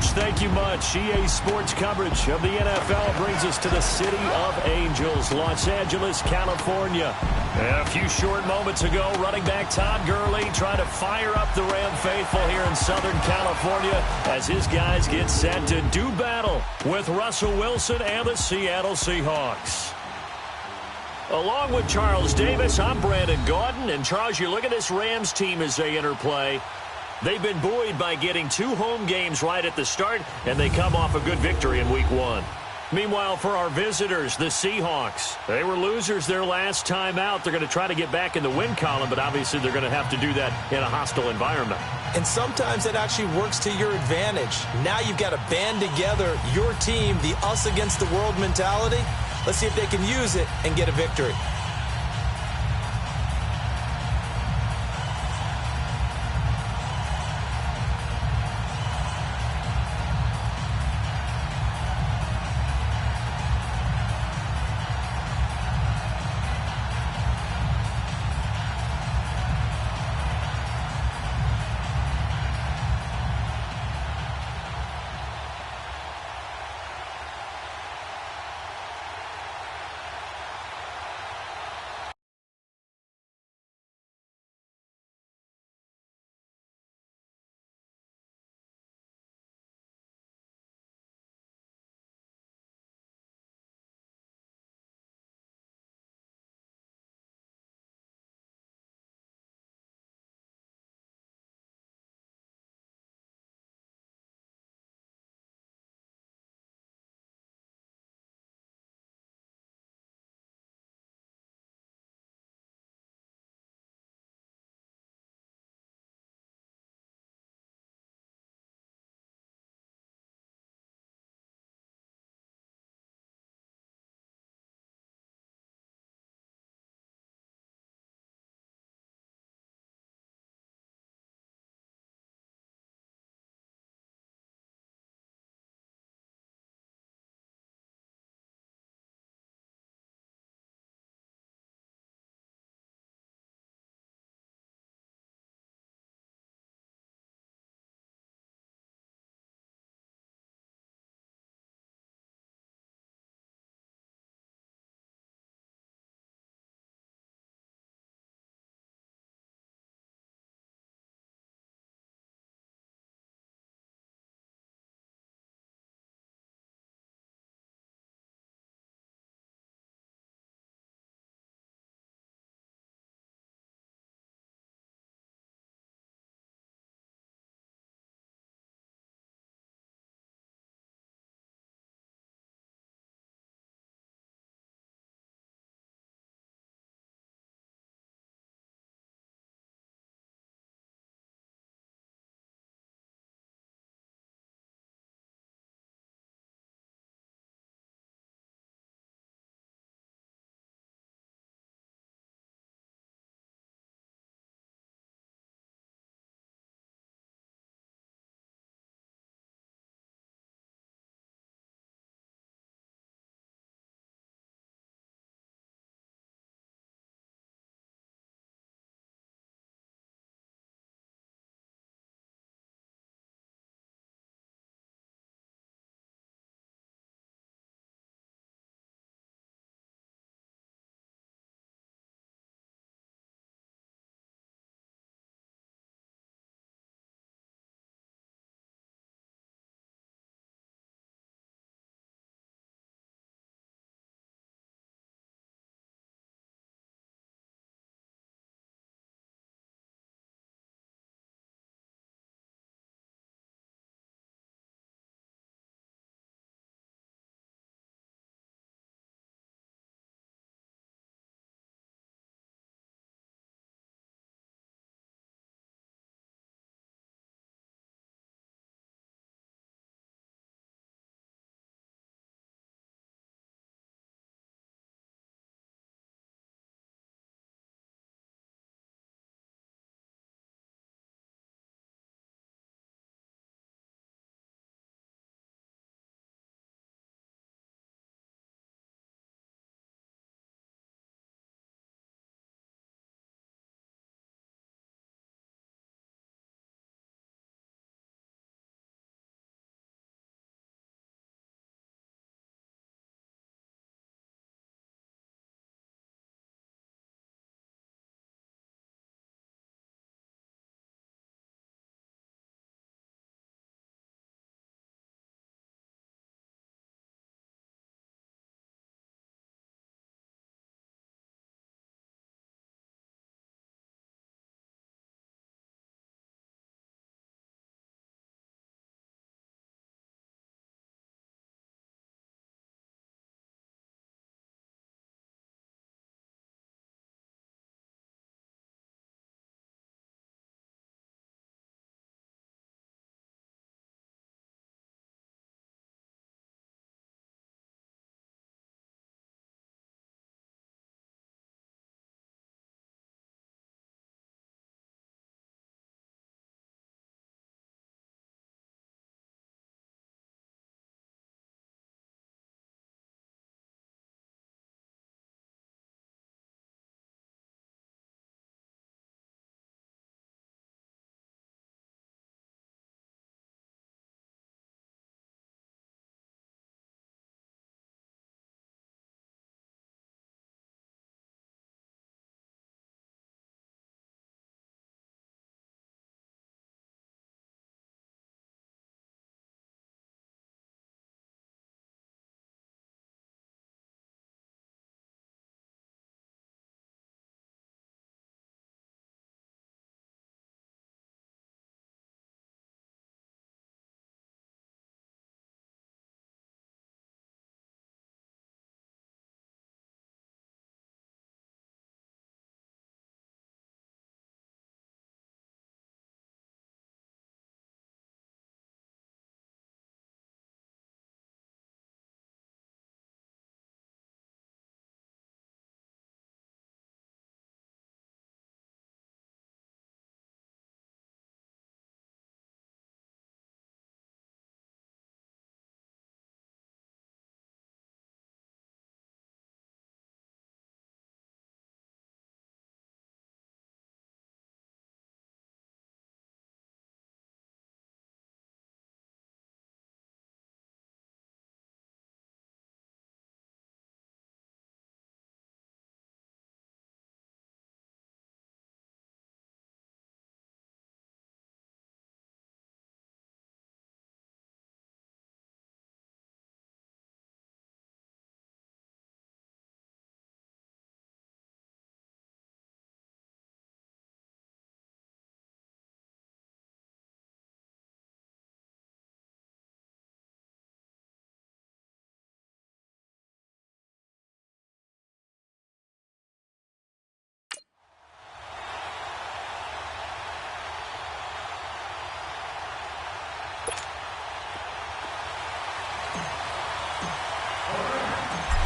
Coach. Thank you much. EA Sports coverage of the NFL brings us to the City of Angels, Los Angeles, California. A few short moments ago, running back Todd Gurley trying to fire up the Ram faithful here in Southern California as his guys get set to do battle with Russell Wilson and the Seattle Seahawks. Along with Charles Davis, I'm Brandon Gaudin. And, Charles, you look at this Rams team as they interplay. They've been buoyed by getting 2 home games right at the start, and they come off a good victory in Week 1. Meanwhile, for our visitors, the Seahawks, they were losers their last time out. They're going to try to get back in the win column, but obviously they're going to have to do that in a hostile environment. And sometimes that actually works to your advantage. Now you've got to band together your team, the us against the world mentality. Let's see if they can use it and get a victory.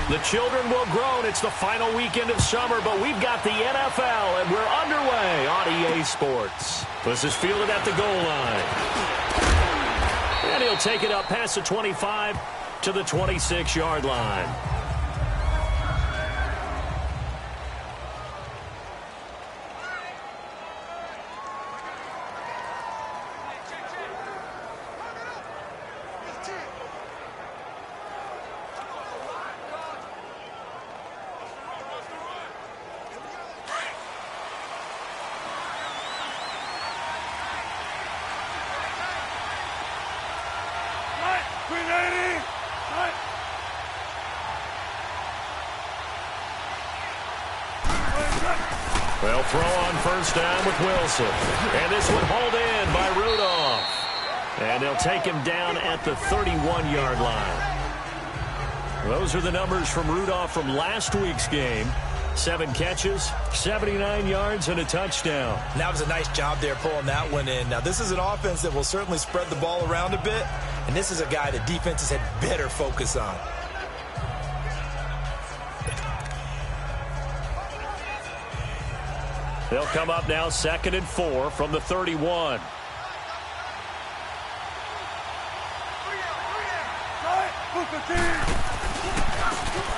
The children will groan. It's the final weekend of summer, but we've got the NFL, and we're underway on EA Sports. This is fielded at the goal line. And he'll take it up past the 25 to the 26-yard line. They'll throw on first down with Wilson. And this one hauled in by Rudolph. And they'll take him down at the 31-yard line. Those are the numbers from Rudolph from last week's game. 7 catches, 79 yards, and a touchdown. That was a nice job there pulling that one in. Now, this is an offense that will certainly spread the ball around a bit. And this is a guy that defenses had better focus on. They'll come up now 2nd and 4 from the 31.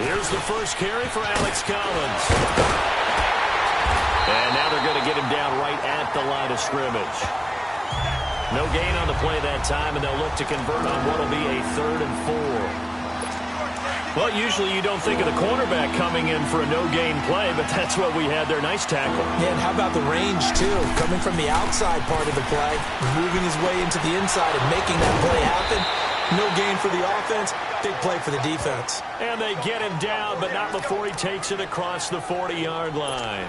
Here's the first carry for Alex Collins. And now they're going to get him down right at the line of scrimmage. No gain on the play that time, and they'll look to convert on what will be a 3rd and 4. Well, usually you don't think of the cornerback coming in for a no-gain play, but that's what we had there. Nice tackle. Yeah, and how about the range, too? Coming from the outside part of the play, moving his way into the inside and making that play happen. No gain for the offense, big play for the defense. And they get him down, but not before he takes it across the 40-yard line.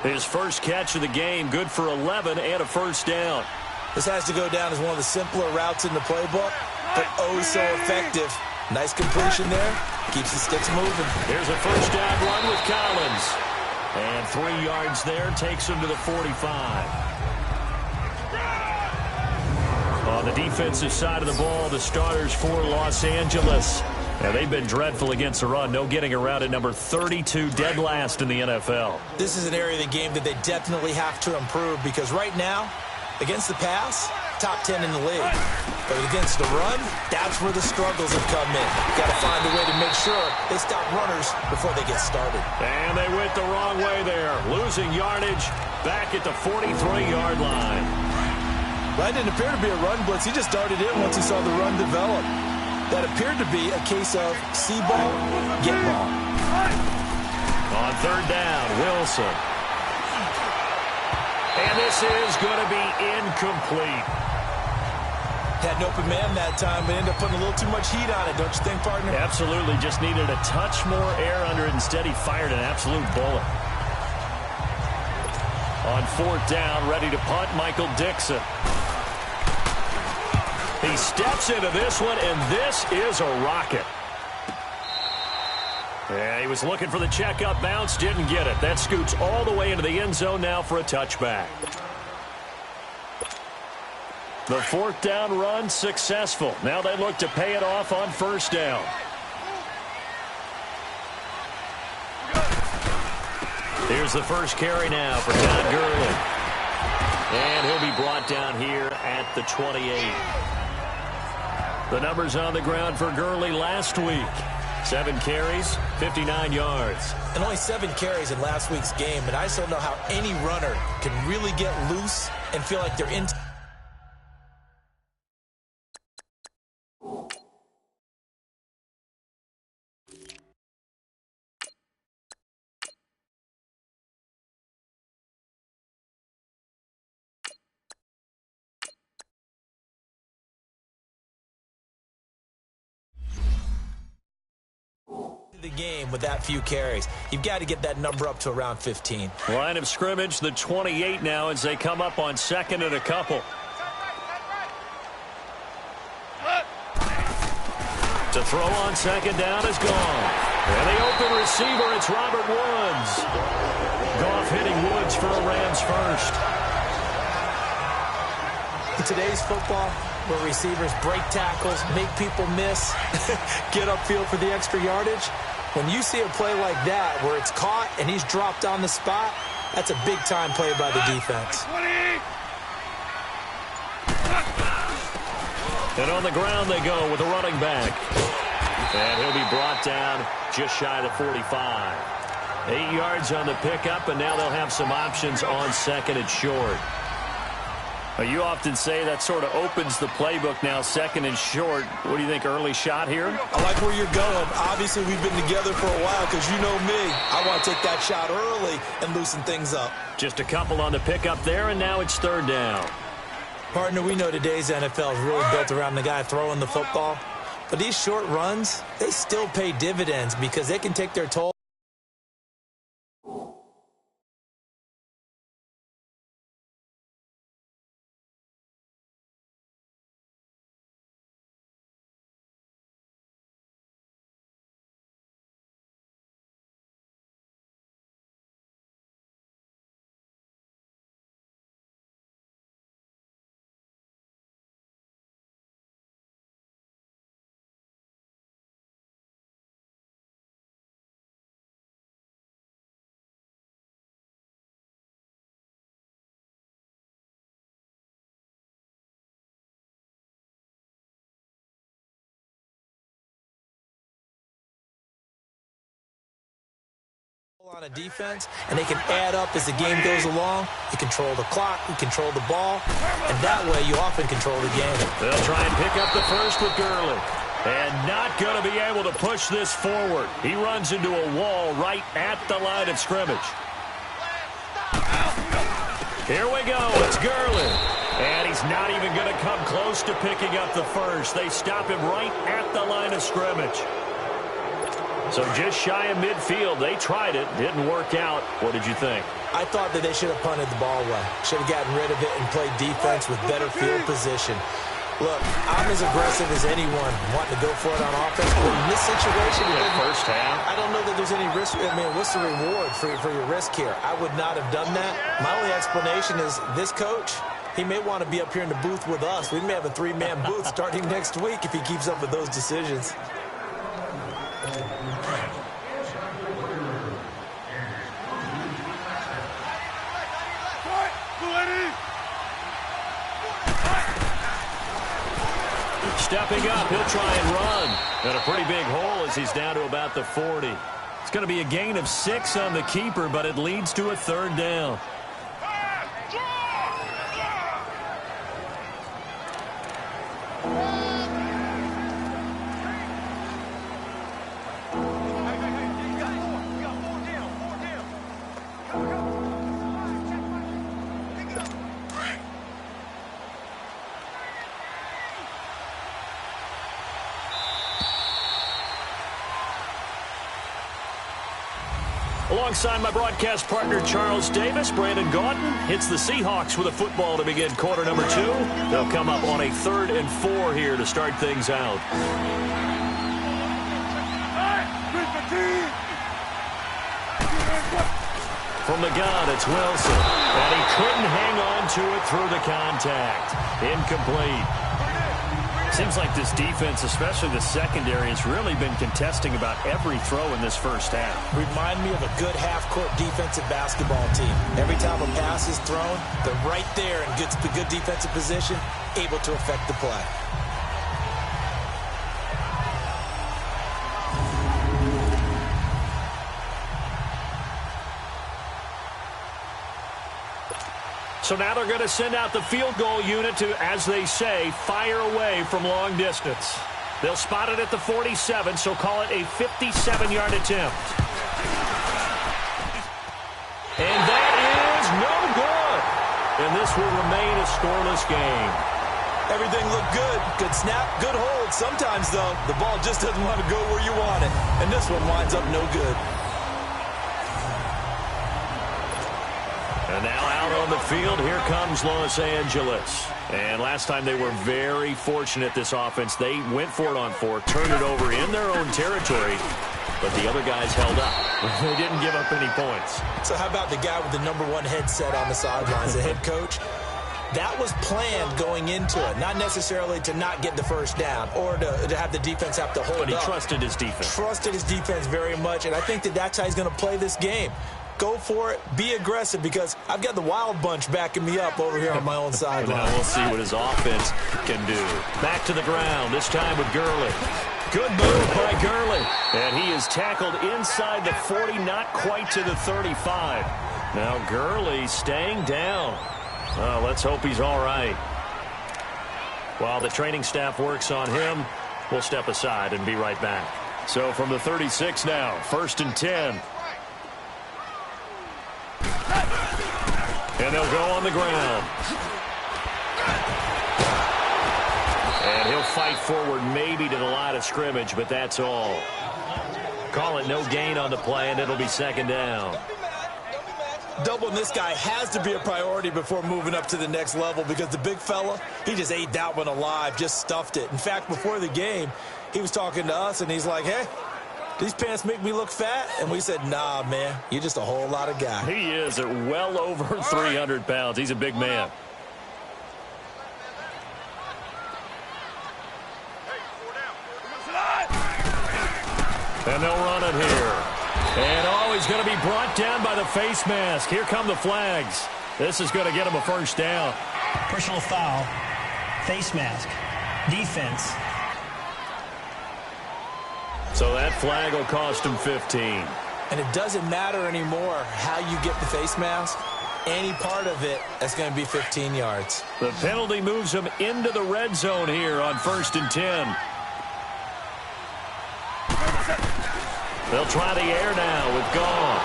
His first catch of the game, good for 11 and a first down. This has to go down as one of the simpler routes in the playbook, but oh so effective. Nice completion there. Keeps the sticks moving. Here's a first down run with Collins. And 3 yards there takes him to the 45. On the defensive side of the ball, the starters for Los Angeles. Now, they've been dreadful against the run. No getting around at number 32, dead last in the NFL. This is an area of the game that they definitely have to improve because right now, against the pass, top 10 in the league. But against the run, that's where the struggles have come in. Got to find a way to make sure they stop runners before they get started. And they went the wrong way there. Losing yardage back at the 43-yard line. That didn't appear to be a run blitz. He just darted in once he saw the run develop. That appeared to be a case of see ball, get ball. On 3rd down, Wilson. And this is going to be incomplete. Had an open man that time, but ended up putting a little too much heat on it, don't you think, partner? Absolutely. Just needed a touch more air under it. Instead, he fired an absolute bullet. On 4th down, ready to punt, Michael Dixon. He steps into this one, and this is a rocket. Yeah, he was looking for the check-up bounce, didn't get it. That scoots all the way into the end zone now for a touchback. The 4th down run successful. Now they look to pay it off on 1st down. Here's the first carry now for Todd Gurley. And he'll be brought down here at the 28. The numbers on the ground for Gurley last week. 7 carries, 59 yards. And only 7 carries in last week's game. And I just don't know how any runner can really get loose and feel like they're in. The game with that few carries. You've got to get that number up to around 15. Line of scrimmage, the 28 now as they come up on 2nd and a couple. To throw on 2nd down is gone. And the open receiver, it's Robert Woods. Goff hitting Woods for a Rams first. In today's football, where receivers break tackles, make people miss, get upfield for the extra yardage, When you see a play like that where it's caught and he's dropped on the spot, that's a big-time play by the defense. And on the ground they go with a running back. And he'll be brought down just shy of the 45. 8 yards on the pickup, and now they'll have some options on second and short. You often say that sort of opens the playbook now, second and short. What do you think, early shot here? I like where you're going. Obviously, we've been together for a while because you know me. I want to take that shot early and loosen things up. Just a couple on the pickup there, and now it's third down. Partner, we know today's NFL is really built around the guy throwing the football. But these short runs, they still pay dividends because they can take their toll. On a defense, and they can add up as the game goes along. You control the clock, you control the ball, and that way you often control the game. They'll try and pick up the first with Gurley. And not going to be able to push this forward. He runs into a wall right at the line of scrimmage. Here we go. It's Gurley. And he's not even going to come close to picking up the first. They stop him right at the line of scrimmage. So just shy of midfield. They tried it. Didn't work out. What did you think? I thought that they should have punted the ball away. Should have gotten rid of it and played defense with better field position. Look, I'm as aggressive as anyone wanting to go for it on offense. But in this situation, first half, I don't know that there's any risk. I mean, what's the reward for your risk here? I would not have done that. My only explanation is this coach, he may want to be up here in the booth with us. We may have a three-man booth starting next week if he keeps up with those decisions. Stepping up, he'll try and run. And a pretty big hole as he's down to about the 40. It's going to be a gain of 6 on the keeper, but it leads to a third down. Alongside my broadcast partner, Charles Davis, Brandon Gaudin hits the Seahawks with a football to begin quarter number 2. They'll come up on a 3rd and 4 here to start things out. From the gun, it's Wilson. And he couldn't hang on to it through the contact. Incomplete. Seems like this defense, especially the secondary, has really been contesting about every throw in this first half. Remind me of a good half-court defensive basketball team. Every time a pass is thrown, they're right there in good defensive position, able to affect the play. So now they're going to send out the field goal unit to, as they say, fire away from long distance. They'll spot it at the 47, so call it a 57-yard attempt. And that is no good. And this will remain a scoreless game. Everything looked good. Good snap, good hold. Sometimes, though, the ball just doesn't want to go where you want it. And this one winds up no good. And now out on the field, here comes Los Angeles. And last time they were very fortunate, this offense. They went for it on 4, turned it over in their own territory, but the other guys held up. They didn't give up any points. So how about the guy with the #1 headset on the sidelines, the head coach? That was planned going into it, not necessarily to not get the first down or to have the defense have to hold up. But he trusted his defense. Trusted his defense very much, and I think that's how he's going to play this game. Go for it. Be aggressive, because I've got the wild bunch backing me up over here on my own sideline. Now we'll see what his offense can do. Back to the ground, this time with Gurley. Good move by Gurley. And he is tackled inside the 40, not quite to the 35. Now Gurley staying down. Let's hope he's all right. While the training staff works on him, we'll step aside and be right back. So from the 36 now, 1st and 10. And they'll go on the ground. And he'll fight forward maybe to the line of scrimmage, but that's all. Call it no gain on the play, and it'll be 2nd down. Doubling this guy has to be a priority before moving up to the next level, because the big fella, he just ate that one alive, just stuffed it. In fact, before the game, he was talking to us, and he's like, hey, these pants make me look fat? And we said, nah, man, you're just a whole lot of guy. He is at well over 300 pounds. He's a big man. And they'll run it here. And, he's going to be brought down by the face mask. Here come the flags. This is going to get him a 1st down. Personal foul, face mask, defense. So that flag will cost him 15. And it doesn't matter anymore how you get the face mask. Any part of it, that's going to be 15 yards. The penalty moves him into the red zone here on 1st and 10. They'll try the air now with Goff.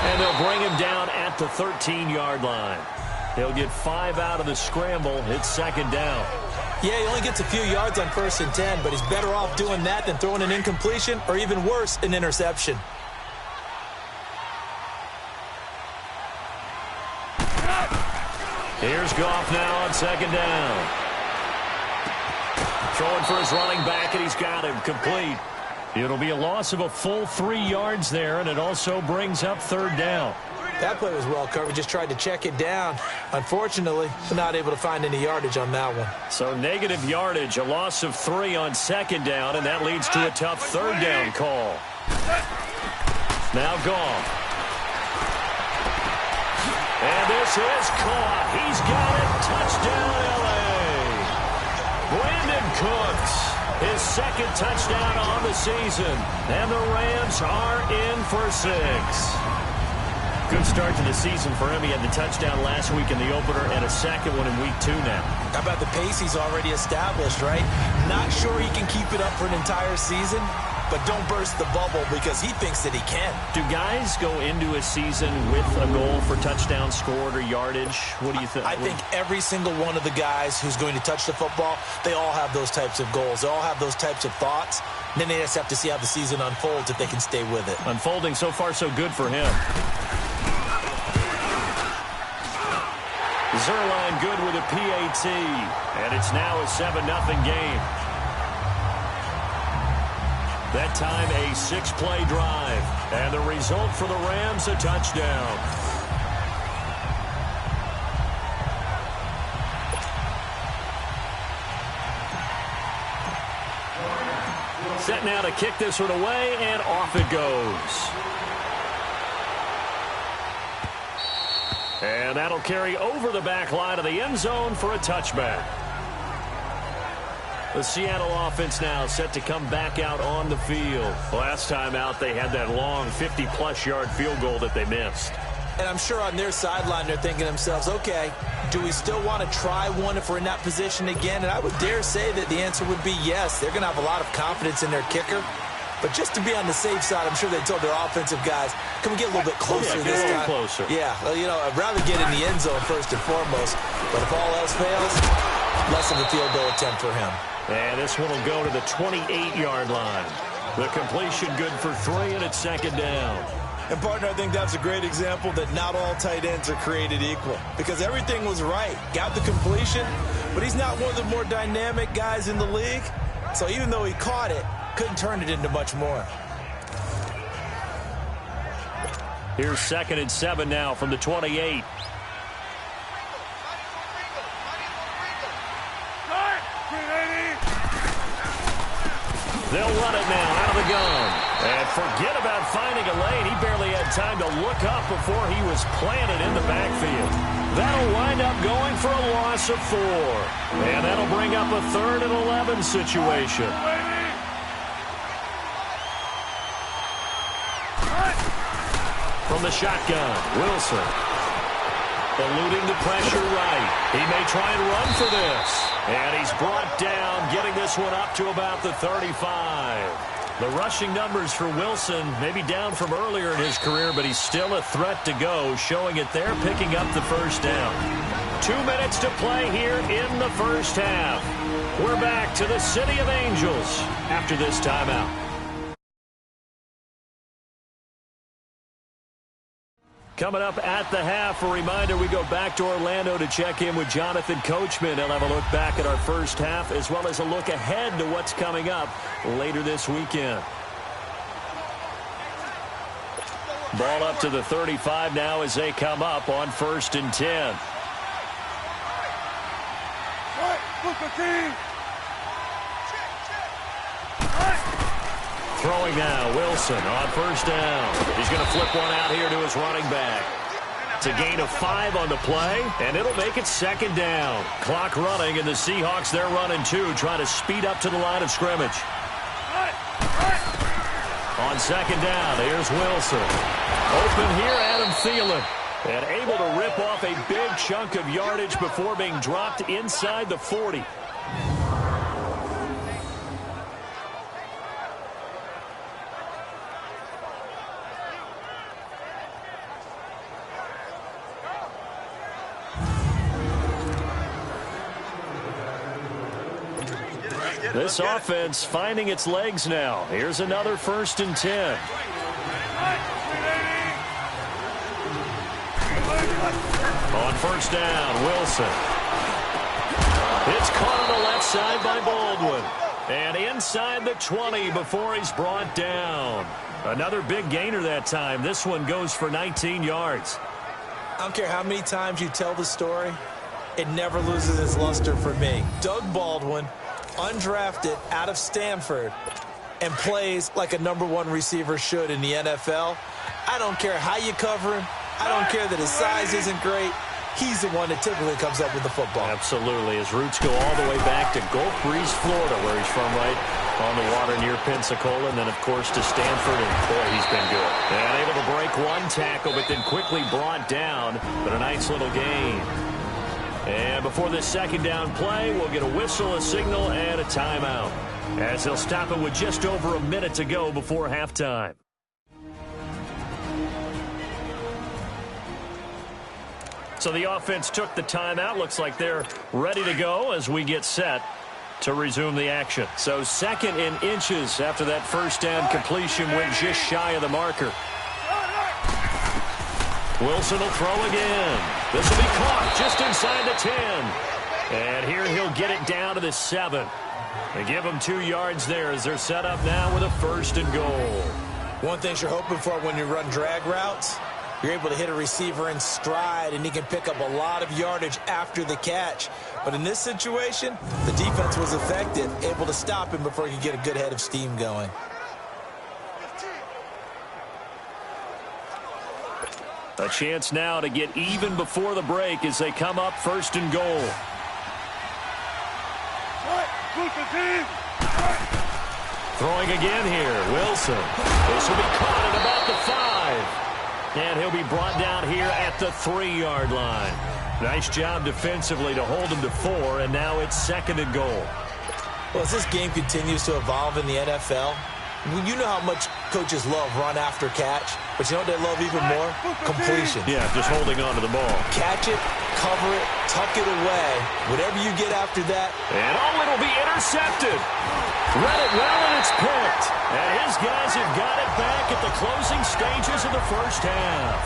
And they'll bring him down at the 13-yard line. He'll get 5 out of the scramble. It's 2nd down. Yeah, he only gets a few yards on 1st and 10, but he's better off doing that than throwing an incompletion, or even worse, an interception. Here's Goff now on 2nd down. Throwing for his running back, and he's got him complete. It'll be a loss of a full 3 yards there, and it also brings up 3rd down. That play was well covered. Just tried to check it down. Unfortunately, not able to find any yardage on that one. So negative yardage, a loss of 3 on 2nd down, and that leads to a tough 3rd down call. Now Goff. And this is caught. He's got it. Touchdown, L.A. Brandon Cooks. His 2nd touchdown on the season. And the Rams are in for 6. Good start to the season for him. He had the touchdown last week in the opener and a 2nd one in week 2 now. How about the pace he's already established, right? Not sure he can keep it up for an entire season, but don't burst the bubble, because he thinks that he can. Do guys go into a season with a goal for touchdown scored or yardage? What do you think? I think every single one of the guys who's going to touch the football, they all have those types of goals. They all have those types of thoughts. And then they just have to see how the season unfolds if they can stay with it. Unfolding so far so good for him. Zerline good with a PAT. And it's now a 7-0 game. That time a 6-play drive. And the result for the Rams, a touchdown. Set now to kick this one away, and off it goes. And that'll carry over the back line of the end zone for a touchback. The Seattle offense now set to come back out on the field. Last time out, they had that long 50-plus yard field goal that they missed. And I'm sure on their sideline they're thinking to themselves, okay, do we still want to try one if we're in that position again? And I would dare say that the answer would be yes. They're going to have a lot of confidence in their kicker. But just to be on the safe side, I'm sure they told their offensive guys, can we get a little bit closer this time? Closer. Yeah, well, you know, I'd rather get in the end zone first and foremost. But if all else fails, less of a field goal attempt for him. And this one will go to the 28-yard line. The completion good for 3, and it's 2nd down. And, partner, I think that's a great example that not all tight ends are created equal. Because everything was right. Got the completion, but he's not one of the more dynamic guys in the league. So even though he caught it, couldn't turn it into much more. Here's 2nd and 7 now from the 28. They'll run it now out of the gun. And forget about finding a lane. He barely had time to look up before he was planted in the backfield. That'll wind up going for a loss of 4. And that'll bring up a 3rd and 11 situation. From the shotgun, Wilson. Eluding the pressure right. He may try and run for this. And he's brought down, getting this one up to about the 35. The rushing numbers for Wilson maybe down from earlier in his career, but he's still a threat to go, showing it there, picking up the first down. 2 minutes to play here in the first half. We're back to the City of Angels after this timeout. Coming up at the half, a reminder, we go back to Orlando to check in with Jonathan Coachman. He'll have a look back at our first half as well as a look ahead to what's coming up later this weekend. Ball up to the 35 now as they come up on 1st and 10. Throwing now, Wilson on 1st down. He's going to flip one out here to his running back. It's a gain of 5 on the play, and it'll make it 2nd down. Clock running, and the Seahawks, they're running 2, trying to speed up to the line of scrimmage. On 2nd down, here's Wilson. Open here, Adam Thielen. And able to rip off a big chunk of yardage before being dropped inside the 40. This offense finding its legs now. Here's another 1st and 10. On 1st down, Wilson. It's caught on the left side by Baldwin. And inside the 20 before he's brought down. Another big gainer that time. This one goes for 19 yards. I don't care how many times you tell the story, it never loses its luster for me. Doug Baldwin, undrafted out of Stanford, and plays like a #1 receiver should in the NFL. I don't care how you cover him. I don't care that his size isn't great. He's the one that typically comes up with the football. Absolutely. His roots go all the way back to Gulf Breeze, Florida, where he's from, right on the water near Pensacola, and then, of course, to Stanford, and, boy, he's been good. And able to break one tackle, but then quickly brought down, but a nice little gain. And before this 2nd down play, we'll get a whistle, a signal, and a timeout, as they'll stop it with just over a minute to go before halftime. So the offense took the timeout. Looks like they're ready to go as we get set to resume the action. So 2nd and inches after that 1st down completion went just shy of the marker. Wilson will throw again. This will be caught just inside the 10. And here he'll get it down to the 7. They give him 2 yards there as they're set up now with a 1st and goal. One thing you're hoping for when you run drag routes, you're able to hit a receiver in stride, and he can pick up a lot of yardage after the catch. But in this situation, the defense was effective, able to stop him before he could get a good head of steam going. A chance now to get even before the break as they come up 1st and goal. Throwing again here, Wilson. This will be caught at about the 5. And he'll be brought down here at the 3-yard line. Nice job defensively to hold him to 4, and now it's 2nd and goal. Well, as this game continues to evolve in the NFL, you know how much coaches love run after catch, but you know what they love even more? Completion. Yeah, just holding on to the ball. Catch it, cover it, tuck it away. Whatever you get after that. And it'll be intercepted. Read it well, and it's picked. And his guys have got it back at the closing stages of the first half.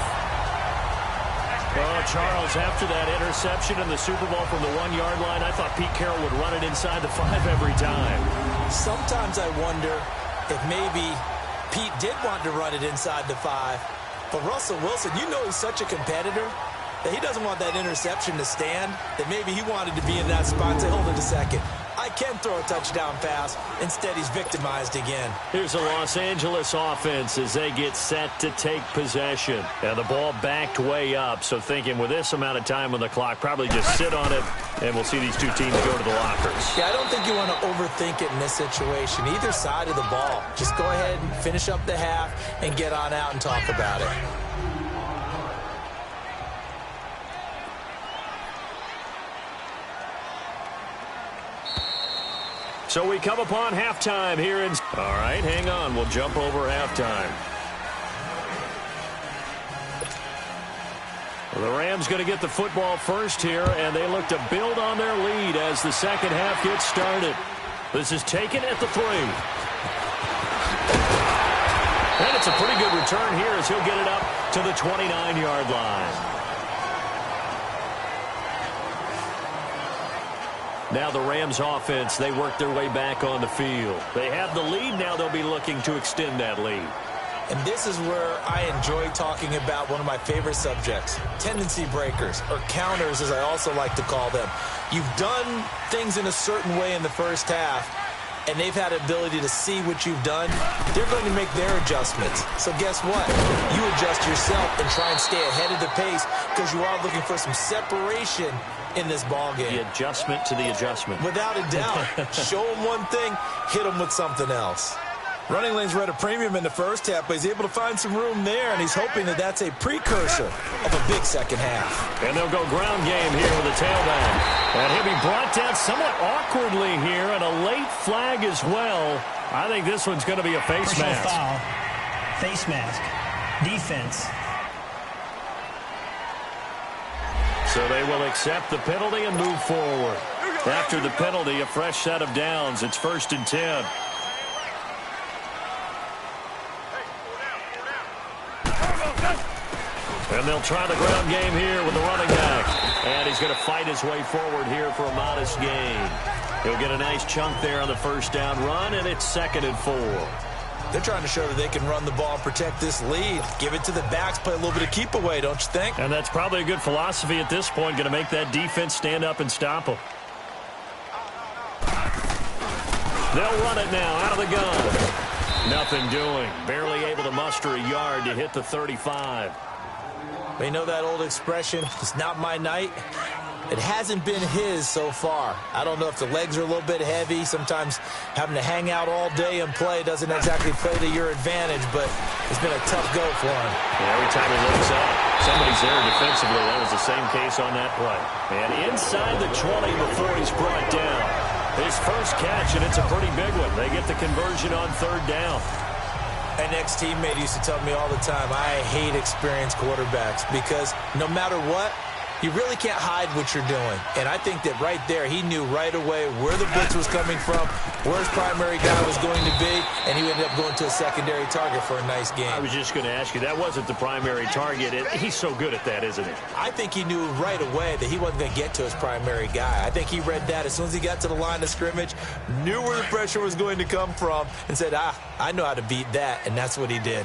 Oh, Charles, after that interception in the Super Bowl from the 1-yard line, I thought Pete Carroll would run it inside the 5 every time. Sometimes I wonder if maybe Pete did want to run it inside the 5. But Russell Wilson, you know he's such a competitor that he doesn't want that interception to stand, that maybe he wanted to be in that spot to hold it a second. I can throw a touchdown pass. Instead, he's victimized again. Here's a Los Angeles offense as they get set to take possession. And the ball backed way up, so thinking with this amount of time on the clock, probably just sit on it, and we'll see these two teams go to the lockers. Yeah, I don't think you want to overthink it in this situation. Either side of the ball. Just go ahead and finish up the half and get on out and talk about it. So we come upon halftime here in... All right, hang on. We'll jump over halftime. Well, the Rams going to get the football first here, and they look to build on their lead as the second half gets started. This is taken at the 3. And it's a pretty good return here as he'll get it up to the 29-yard line. Now the Rams offense, they work their way back on the field. They have the lead. Now they'll be looking to extend that lead. And this is where I enjoy talking about one of my favorite subjects, tendency breakers, or counters as I also like to call them. You've done things in a certain way in the first half, and they've had the ability to see what you've done. They're going to make their adjustments. So guess what? You adjust yourself and try and stay ahead of the pace because you are looking for some separation in this ball game. The adjustment to the adjustment. Without a doubt. Show them one thing, hit them with something else. Running lanes were at a premium in the first half, but he's able to find some room there, and he's hoping that that's a precursor of a big second half. And they'll go ground game here with a tailback. And he'll be brought down somewhat awkwardly here, and a late flag as well. I think this one's going to be a face mask. Foul. Face mask. Defense. So they will accept the penalty and move forward. After the penalty, a fresh set of downs. It's 1st and 10. And they'll try the ground game here with the running back. And he's going to fight his way forward here for a modest gain. He'll get a nice chunk there on the first down run, and it's 2nd and 4. They're trying to show that they can run the ball and protect this lead. Give it to the backs, play a little bit of keep away, don't you think? And that's probably a good philosophy at this point, going to make that defense stand up and stop them. They'll run it now out of the gun. Nothing doing. Barely able to muster a yard to hit the 35. You know that old expression, it's not my night? It hasn't been his so far. I don't know if the legs are a little bit heavy. Sometimes having to hang out all day and play doesn't exactly play to your advantage, but it's been a tough go for him. Yeah, every time he looks up, somebody's there defensively. That was the same case on that play. And inside the 20 before he's brought down. His first catch, and it's a pretty big one. They get the conversion on 3rd down. An ex-teammate used to tell me all the time, I hate experienced quarterbacks because no matter what, you really can't hide what you're doing. And I think that right there, he knew right away where the blitz was coming from, where his primary guy was going to be, and he ended up going to a secondary target for a nice game. I was just going to ask you, that wasn't the primary target. He's so good at that, isn't he? I think he knew right away that he wasn't going to get to his primary guy. I think he read that as soon as he got to the line of scrimmage, knew where the pressure was going to come from, and said, I know how to beat that, and that's what he did.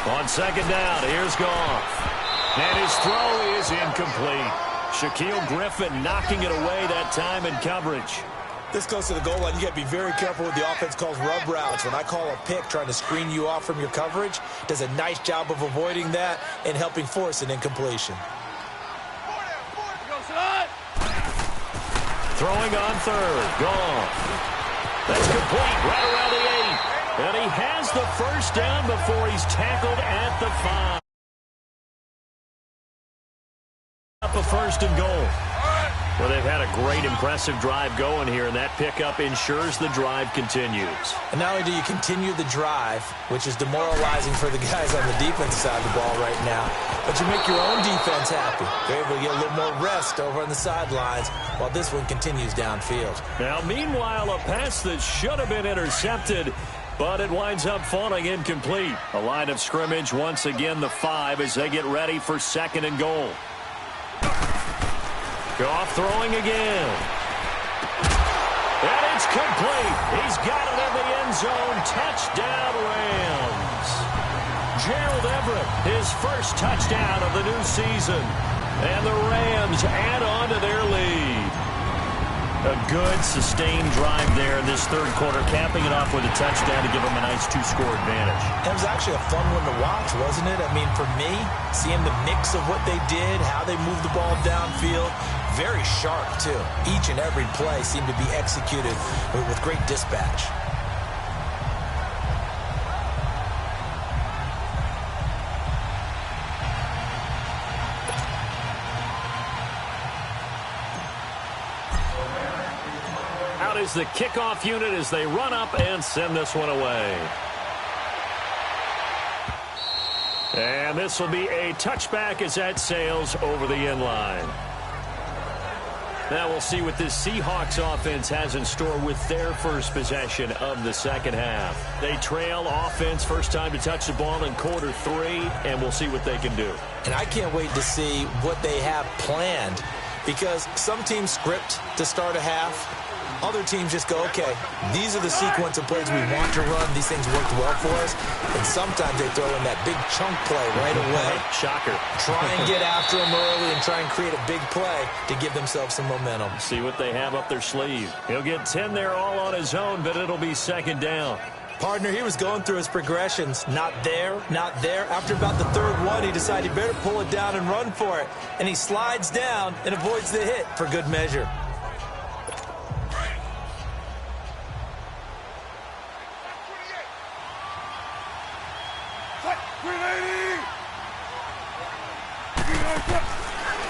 On 2nd down, here's Goff. And his throw is incomplete. Shaquille Griffin knocking it away that time in coverage. This goes to the goal line. You got to be very careful with the offense calls rub routes. When I call a pick trying to screen you off from your coverage, does a nice job of avoiding that and helping force an incompletion. Throwing on 3rd. Goff. That's complete right around the 8. And he has the first down before he's tackled at the 5. Up a 1st and goal. Well, they've had a great, impressive drive going here, and that pickup ensures the drive continues. And not only do you continue the drive, which is demoralizing for the guys on the defensive side of the ball right now, but you make your own defense happy. They're able to get a little more rest over on the sidelines while this one continues downfield. Now, meanwhile, a pass that should have been intercepted, but it winds up falling incomplete. A line of scrimmage, once again, the 5 as they get ready for 2nd and goal. Goff throwing again. And it's complete. He's got it in the end zone. Touchdown, Rams. Gerald Everett, his first touchdown of the new season. And the Rams add on to their lead. A good, sustained drive there in this third quarter, capping it off with a touchdown to give them a nice two-score advantage. It was actually a fun one to watch, wasn't it? I mean, for me, seeing the mix of what they did, how they moved the ball downfield, very sharp, too. Each and every play seemed to be executed with great dispatch. Out is the kickoff unit as they run up and send this one away. And this will be a touchback as that sails over the end line. Now we'll see what this Seahawks offense has in store with their first possession of the second half. They trail offense, first time to touch the ball in quarter 3, and we'll see what they can do. And I can't wait to see what they have planned, because some teams script to start a half. Other teams just go, okay, these are the sequence of plays we want to run. These things worked well for us. And sometimes they throw in that big chunk play right away. Shocker. Try and get after them early and try and create a big play to give themselves some momentum. See what they have up their sleeve. He'll get 10 there all on his own, but it'll be second down. Partner, he was going through his progressions. Not there, not there. After about the third one, he decided he better pull it down and run for it. And he slides down and avoids the hit for good measure.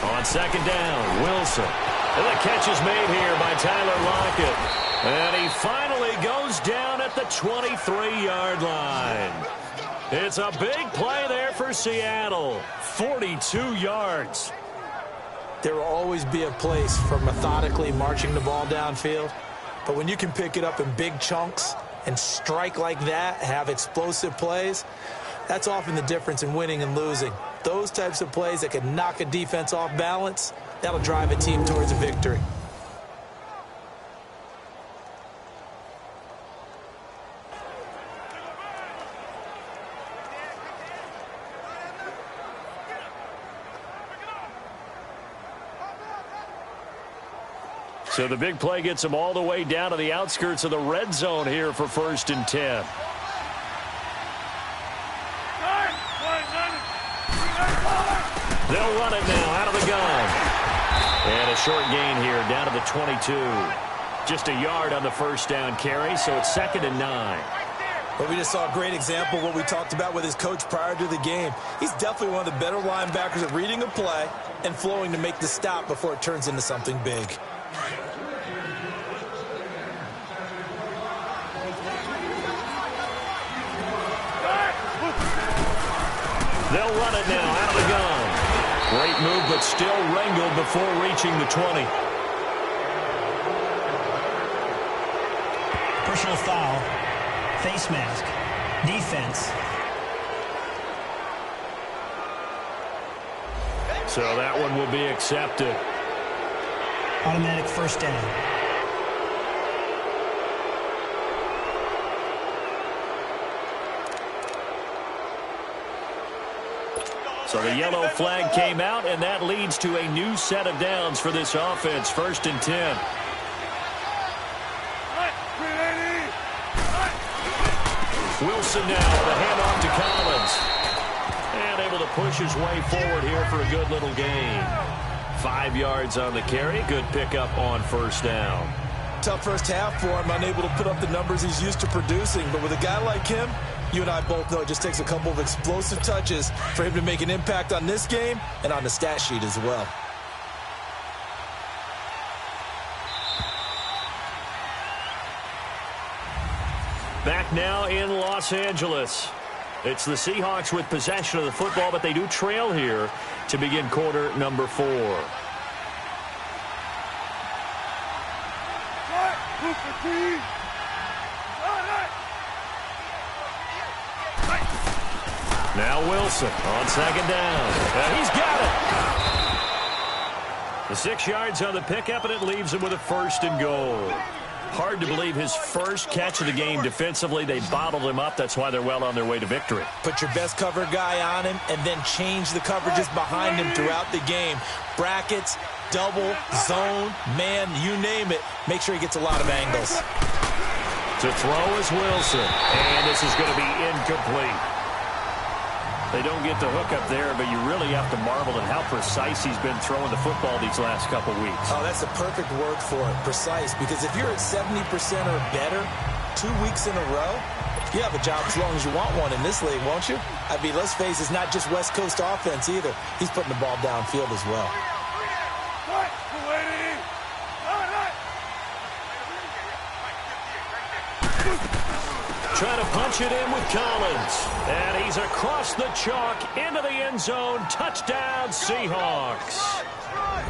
On second down, Wilson. And the catch is made here by Tyler Lockett. And he finally goes down at the 23-yard line. It's a big play there for Seattle. 42 yards. There will always be a place for methodically marching the ball downfield. But when you can pick it up in big chunks and strike like that, have explosive plays, that's often the difference in winning and losing. Those types of plays that can knock a defense off balance, that'll drive a team towards a victory. So the big play gets them all the way down to the outskirts of the red zone here for 1st and 10. They'll run it now out of the gun. And a short gain here down to the 22. Just a yard on the first down carry, so it's 2nd and 9. But we just saw a great example of what we talked about with his coach prior to the game. He's definitely one of the better linebackers at reading a play and flowing to make the stop before it turns into something big. They'll run it now out of the gun. Great move, but still wrangled before reaching the 20. Personal foul. Face mask. Defense. So that one will be accepted. Automatic first down. So the yellow flag came out, and that leads to a new set of downs for this offense. 1st and 10. Wilson now with a handoff to Collins. And able to push his way forward here for a good little gain. 5 yards on the carry. Good pickup on 1st down. Tough first half for him, unable to put up the numbers he's used to producing. But with a guy like him, you and I both know it just takes a couple of explosive touches for him to make an impact on this game and on the stat sheet as well. Back now in Los Angeles. It's the Seahawks with possession of the football, but they do trail here to begin quarter number 4. Now Wilson on second down. And he's got it. The 6 yards on the pickup, and it leaves him with a 1st and goal. Hard to believe his first catch of the game defensively. They bottled him up. That's why they're well on their way to victory. Put your best cover guy on him and then change the coverages behind him throughout the game. Brackets, double, zone, man, you name it. Make sure he gets a lot of angles. To throw is Wilson. And this is going to be incomplete. They don't get the hook up there, but you really have to marvel at how precise he's been throwing the football these last couple weeks. Oh, that's a perfect word for it, precise, because if you're at 70% or better 2 weeks in a row, you have a job as long as you want one in this league, won't you? I mean, let's face it, it's not just West Coast offense either. He's putting the ball downfield as well. Trying to punch it in with Collins. And he's across the chalk into the end zone. Touchdown, Seahawks.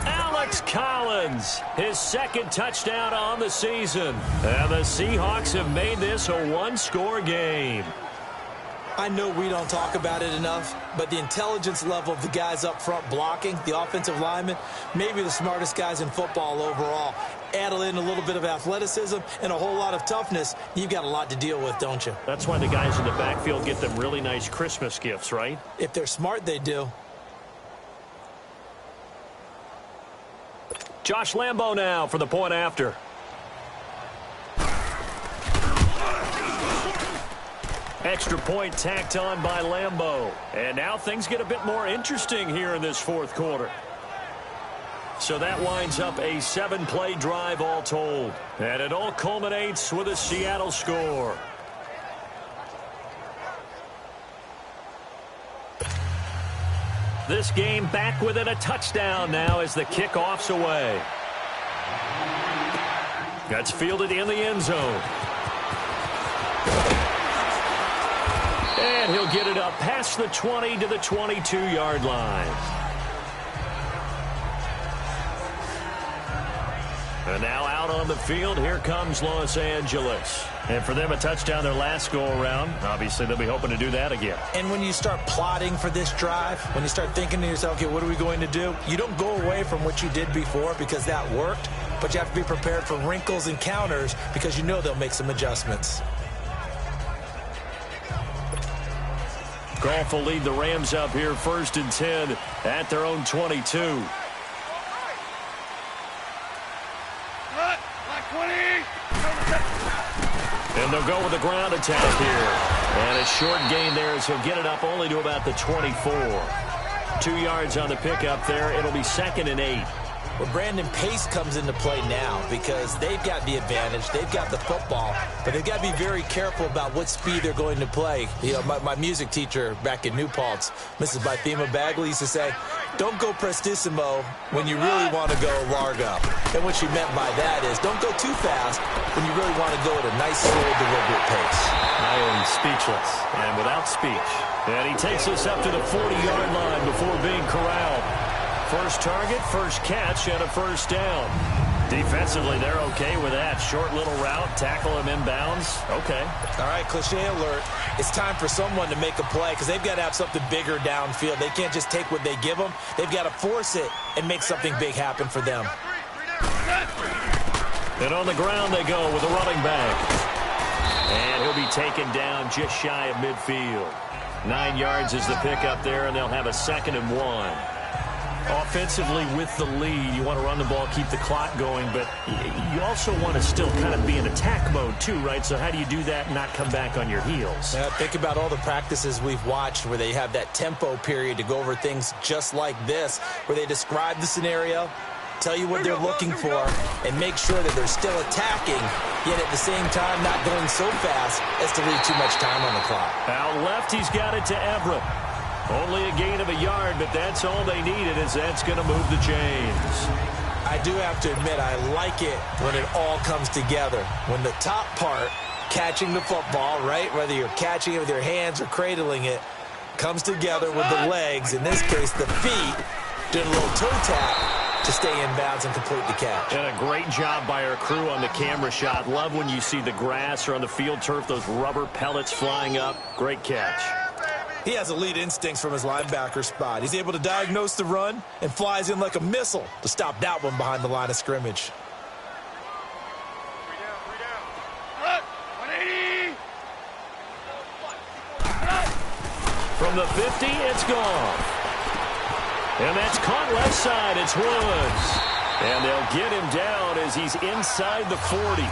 Alex Collins, his second touchdown on the season. And the Seahawks have made this a one-score game. I know we don't talk about it enough, but the intelligence level of the guys up front blocking, the offensive linemen, maybe the smartest guys in football overall. Add in a little bit of athleticism and a whole lot of toughness, you've got a lot to deal with, don't you? That's why the guys in the backfield get them really nice Christmas gifts, right? If they're smart, they do. Josh Lambo now for the point after. Extra point tacked on by Lambo. And now things get a bit more interesting here in this fourth quarter. So that winds up a 7-play drive all told. And it all culminates with a Seattle score. This game back within a touchdown now as the kickoff's away. That's fielded in the end zone. And he'll get it up past the 20 to the 22-yard line. And now out on the field, here comes Los Angeles. And for them, a touchdown their last go-around. Obviously, they'll be hoping to do that again. And when you start plotting for this drive, when you start thinking to yourself, okay, what are we going to do? You don't go away from what you did before because that worked, but you have to be prepared for wrinkles and counters because you know they'll make some adjustments. Goff will lead the Rams up here 1st and 10 at their own 22. And they'll go with the ground attack here. And a short gain there as he'll get it up only to about the 24. 2 yards on the pickup there. It'll be 2nd and 8. Well, Brandon, pace comes into play now because they've got the advantage. They've got the football, but they've got to be very careful about what speed they're going to play. You know, my music teacher back in New Paltz, Mrs. Bythema Bagley, used to say, don't go prestissimo when you really want to go largo. And what she meant by that is don't go too fast when you really want to go at a nice, slow, deliberate pace. I am speechless and without speech. And he takes us up to the 40-yard line before being corralled. First target, first catch, and a first down. Defensively, they're okay with that. Short little route, tackle him inbounds. Okay. All right, cliche alert. It's time for someone to make a play because they've got to have something bigger downfield. They can't just take what they give them. They've got to force it and make something big happen for them. And on the ground they go with a running back. And he'll be taken down just shy of midfield. 9 yards is the pickup there, and they'll have a 2nd and 1. Offensively with the lead, you want to run the ball, keep the clock going, but you also want to still kind of be in attack mode too, right? So how do you do that and not come back on your heels? Think about all the practices we've watched where they have that tempo period to go over things just like this, where they describe the scenario, tell you what they're looking for, and make sure that they're still attacking, yet at the same time not going so fast as to leave too much time on the clock. Out left, he's got it to Everett. Only a gain of a yard, but that's all they needed, as that's going to move the chains. I do have to admit, I like it when it all comes together. When the top part, catching the football, right, whether you're catching it with your hands or cradling it, comes together with the legs, in this case the feet, doing a little toe tap to stay in bounds and complete the catch. And a great job by our crew on the camera shot. Love when you see the grass or on the field turf, those rubber pellets flying up. Great catch. He has elite instincts from his linebacker spot. He's able to diagnose the run and flies in like a missile to stop that one behind the line of scrimmage. From the 50, it's gone. And that's caught left side. It's Woods. And they'll get him down as he's inside the 40.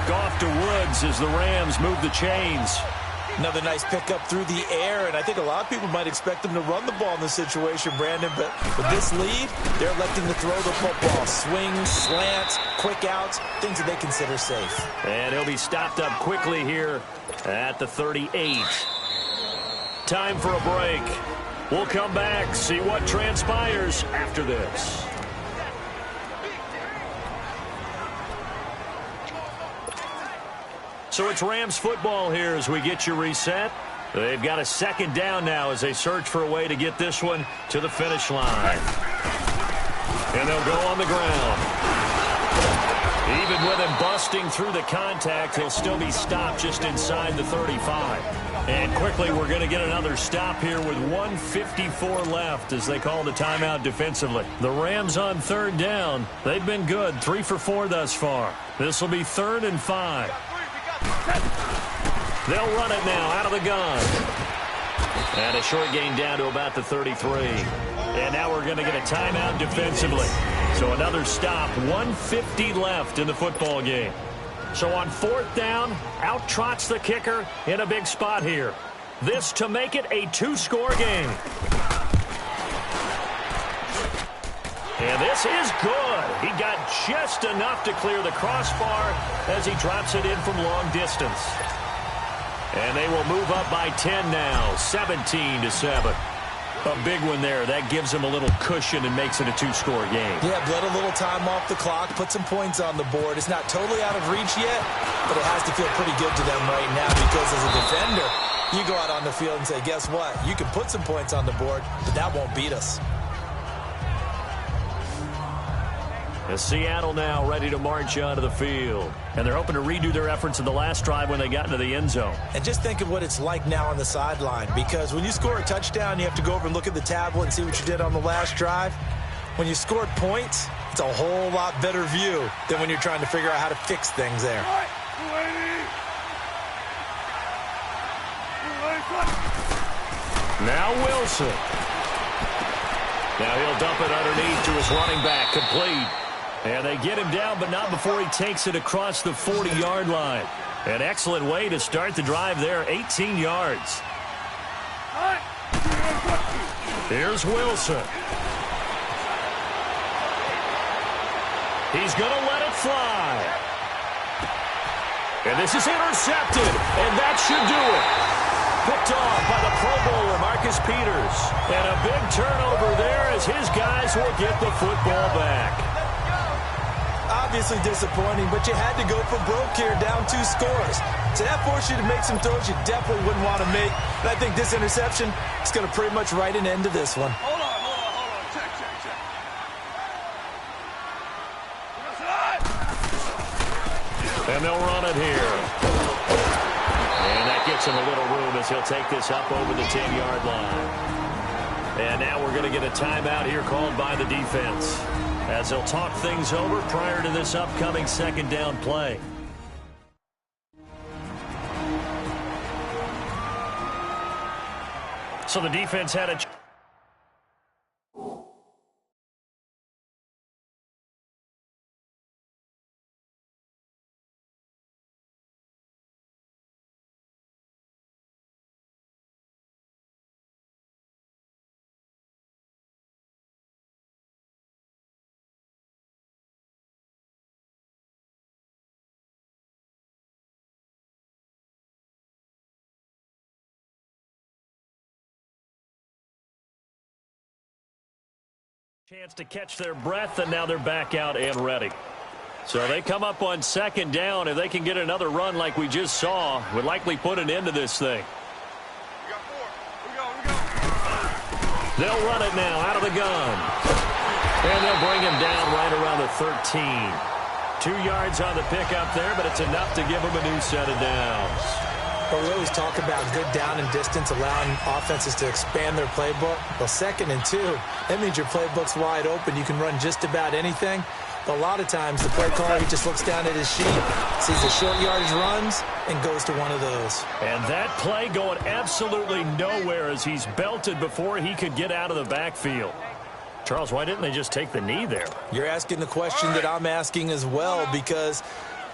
Goff to Woods as the Rams move the chains. Another nice pickup through the air, and I think a lot of people might expect them to run the ball in this situation, Brandon, but with this lead, they're electing to throw the football. Swings, slants, quick outs, things that they consider safe. And he'll be stopped up quickly here at the 38. Time for a break. We'll come back, see what transpires after this. So it's Rams football here as we get you reset. They've got a second down now as they search for a way to get this one to the finish line. And they'll go on the ground. Even with him busting through the contact, he'll still be stopped just inside the 35. And quickly, we're going to get another stop here with 1:54 left as they call the timeout defensively. The Rams on third down. They've been good, 3 for 4 thus far. This will be 3rd and 5. They'll run it now out of the gun. And a short gain down to about the 33. And now we're going to get a timeout defensively. So another stop, 1:50 left in the football game. So on 4th down, out trots the kicker in a big spot here. This to make it a 2-score game. And this is good. He got just enough to clear the crossbar as he drops it in from long distance. And they will move up by 10 now, 17-7. A big one there. That gives them a little cushion and makes it a 2-score game. Yeah, let a little time off the clock, put some points on the board. It's not totally out of reach yet, but it has to feel pretty good to them right now because as a defender, you go out on the field and say, guess what? You can put some points on the board, but that won't beat us. As Seattle now ready to march onto the field. And they're hoping to redo their efforts in the last drive when they got into the end zone. And just think of what it's like now on the sideline, because when you score a touchdown, you have to go over and look at the tablet and see what you did on the last drive. When you scored points, it's a whole lot better view than when you're trying to figure out how to fix things there. Now Wilson. Now he'll dump it underneath to his running back, complete. And they get him down, but not before he takes it across the 40-yard line. An excellent way to start the drive there, 18 yards. Here's Wilson. He's going to let it fly. And this is intercepted, and that should do it. Picked off by the Pro Bowler, Marcus Peters. And a big turnover there as his guys will get the football back. Obviously disappointing, but you had to go for broke here, down 2 scores. So that forced you to make some throws you definitely wouldn't want to make. And I think this interception is going to pretty much write an end to this one. Hold on. Check. And they'll run it here. And that gets him a little room as he'll take this up over the 10-yard line. And now we're going to get a timeout here called by the defense, as they'll talk things over prior to this upcoming second down play. So the defense had a chance to catch their breath, and now they're back out and ready. So they come up on second down. If they can get another run like we just saw, would likely put an end to this thing. We got 4. We go. They'll run it now out of the gun. And they'll bring him down right around the 13. 2 yards on the pickup there, but it's enough to give him a new set of downs. But we always talk about good down and distance, allowing offenses to expand their playbook. Well, 2nd and 2, that means your playbook's wide open. You can run just about anything. But a lot of times, the play caller, he just looks down at his sheet, sees the short yardage runs, and goes to one of those. And that play going absolutely nowhere as he's belted before he could get out of the backfield. Charles, why didn't they just take the knee there? You're asking the question that I'm asking as well, because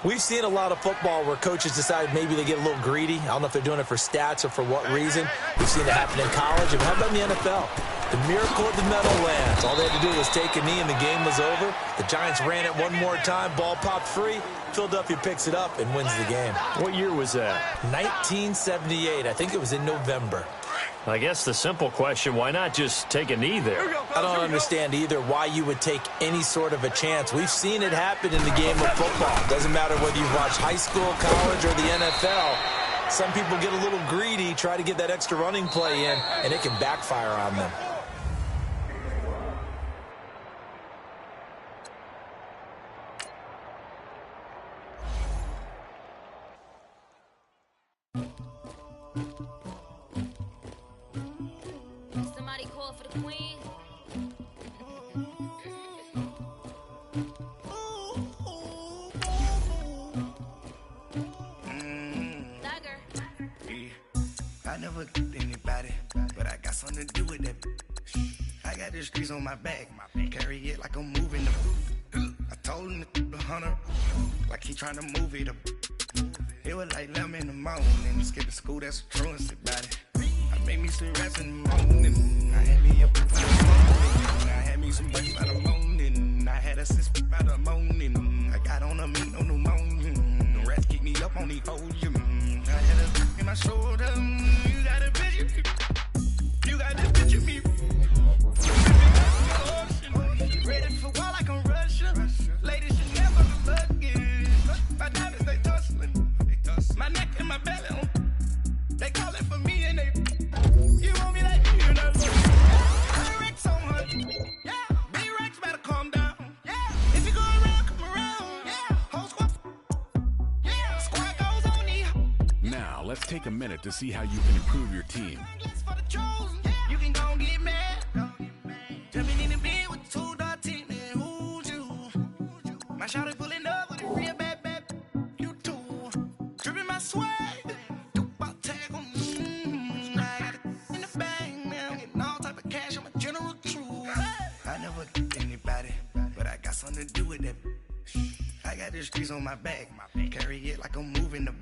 we've seen a lot of football where coaches decide maybe they get a little greedy. I don't know if they're doing it for stats or for what reason. We've seen it happen in college. And how about in the NFL? The miracle of the Meadowlands. All they had to do was take a knee and the game was over. The Giants ran it one more time. Ball popped free. Philadelphia picks it up and wins the game. What year was that? 1978. I think it was in November. I guess the simple question, why not just take a knee there? I don't understand either why you would take any sort of a chance. We've seen it happen in the game of football. Doesn't matter whether you've watched high school, college, or the NFL. Some people get a little greedy, try to get that extra running play in, and it can backfire on them. Somebody call for the queen. Dagger. I never get anybody, but I got something to do with that. I got the streets on my back, carry it like I'm moving the. I told him the hunter, like he trying to move it up. It was like 11 in the morning, skipping school, that's a truancy about it. I made me some rest in the morning, I had me up in the morning. I had me some breaks by the morning, I had a sister by the morning. I got on a meat, no pneumonia, the rats keep me up on the podium. I had a in my shoulder, you got a bitch, you got this bitch of me. Ready for war like I'm Russia, ladies should never be lucky. My diamonds, they tussling, my neck and my belly, they calling for me and they, you want me like you know. Rex on her, yeah. Big Rex better calm down, yeah. If you go around, come around, yeah. Whole squad, yeah. Squad goes on the. Now, let's take a minute to see how you can improve your team. For the chosen, you can go and get mad. Jumping in the bed with 2 dots in it, who's you? My shawty pulling up with a real bad, you too. Dripping my swag, do about tag on. I got it in the bag, man. I'm getting all type of cash, I'm a general true. I never get anybody, but I got something to do with that. I got the streets on my back, carry it like I'm moving the.